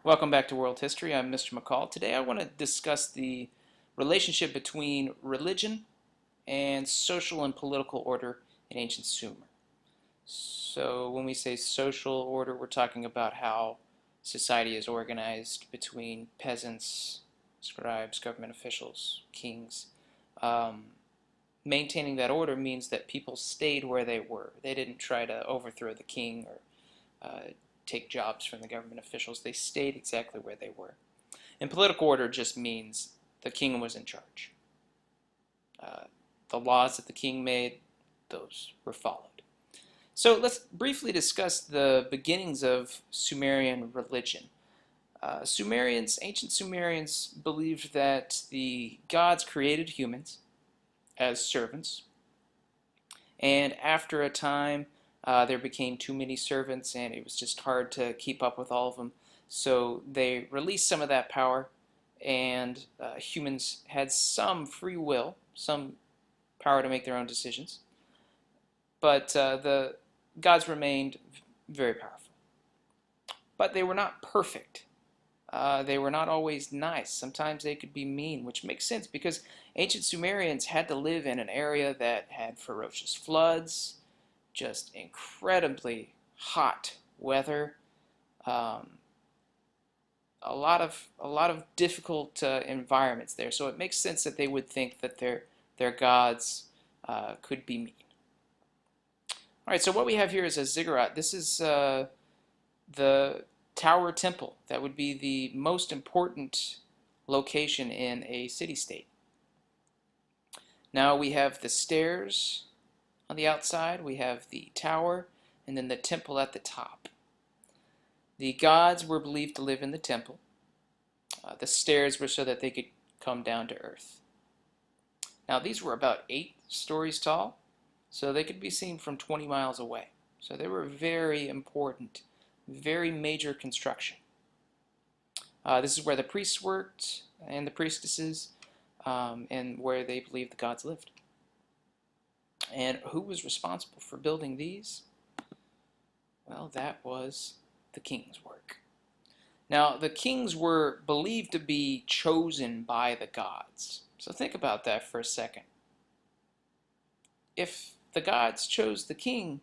Welcome back to World History. I'm Mr. McCall. Today I want to discuss the relationship between religion and social and political order in ancient Sumer. So when we say social order, we're talking about how society is organized between peasants, scribes, government officials, kings. Um, Maintaining that order means that people stayed where they were. They didn't try to overthrow the king or take jobs from the government officials. They stayed exactly where they were. And political order just means the king was in charge. The laws that the king made, those were followed. So let's briefly discuss the beginnings of Sumerian religion. Ancient Sumerians believed that the gods created humans as servants, and after a time, there became too many servants, and it was just hard to keep up with all of them. So they released some of that power, and humans had some free will, some power to make their own decisions. But the gods remained very powerful. But they were not perfect. They were not always nice. Sometimes they could be mean, which makes sense because ancient Sumerians had to live in an area that had ferocious floods, just incredibly hot weather, um, a lot of difficult environments there. So it makes sense that they would think that their gods could be mean. All right, so what we have here is a ziggurat. This is the Tower Temple. That would be the most important location in a city-state. Now we have the stairs on the outside, we have the tower, and then the temple at the top. The gods were believed to live in the temple. The stairs were so that they could come down to earth. Now these were about 8 stories tall, so they could be seen from 20 miles away. So they were very important, very major construction. This is where the priests worked and the priestesses, and where they believed the gods lived. And who was responsible for building these? Well, that was the king's work. Now, the kings were believed to be chosen by the gods. So think about that for a second. If the gods chose the king,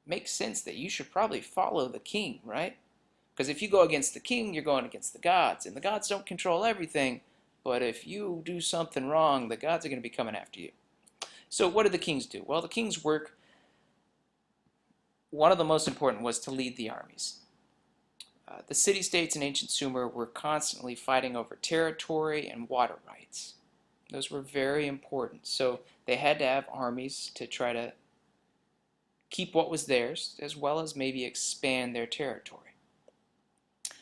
it makes sense that you should probably follow the king, right? Because if you go against the king, you're going against the gods. And the gods don't control everything, but if you do something wrong, the gods are going to be coming after you. So what did the kings do? Well, the king's work, one of the most important, was to lead the armies. The city-states in ancient Sumer were constantly fighting over territory and water rights. Those were very important. So they had to have armies to try to keep what was theirs, as well as maybe expand their territory.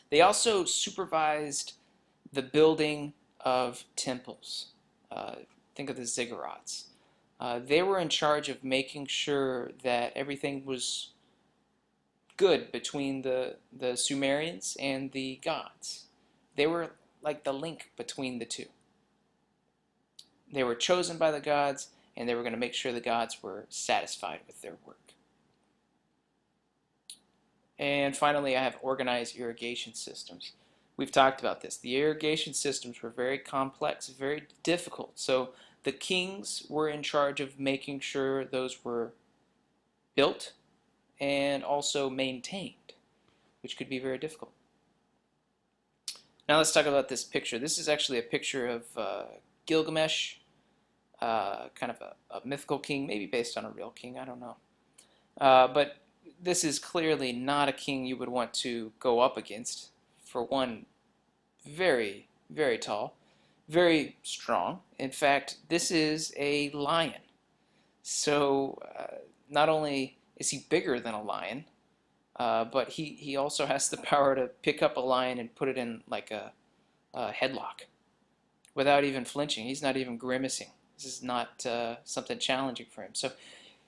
They also supervised the building of temples. Think of the ziggurats. They were in charge of making sure that everything was good between the Sumerians and the gods. They were like the link between the two. They were chosen by the gods, and they were going to make sure the gods were satisfied with their work. And finally, I have organized irrigation systems. We've talked about this. The irrigation systems were very complex, very difficult. So the kings were in charge of making sure those were built and also maintained, which could be very difficult. Now let's talk about this picture. This is actually a picture of Gilgamesh, kind of a mythical king, maybe based on a real king, I don't know. But this is clearly not a king you would want to go up against. For one, very, very tall, very strong. In fact, this is a lion. So not only is he bigger than a lion, but he also has the power to pick up a lion and put it in like a headlock without even flinching. He's not even grimacing. This is not something challenging for him. So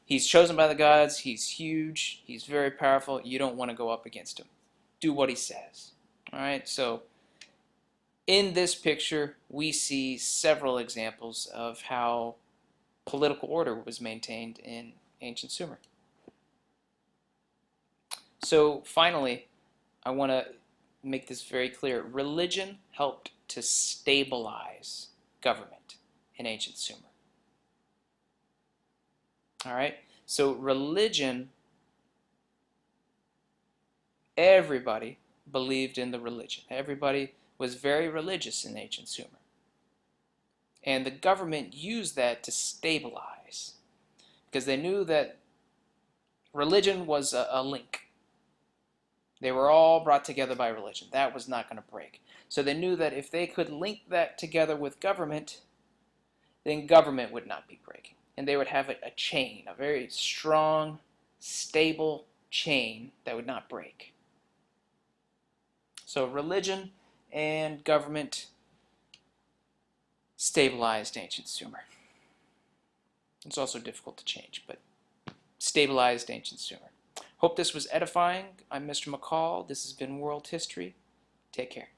he's chosen by the gods. He's huge. He's very powerful. You don't want to go up against him. Do what he says. All right. So in this picture, we see several examples of how political order was maintained in ancient Sumer. So finally, I want to make this very clear. Religion helped to stabilize government in ancient Sumer. All right? So religion, everybody believed in the religion. Everybody was very religious in ancient Sumer. And the government used that to stabilize, because they knew that religion was a link. They were all brought together by religion. That was not going to break. So they knew that if they could link that together with government, then government would not be breaking. And they would have a chain, a very strong, stable chain that would not break. So religion and government stabilized ancient Sumer. It's also difficult to change, but stabilized ancient Sumer. Hope this was edifying. I'm Mr. McCall. This has been World History. Take care.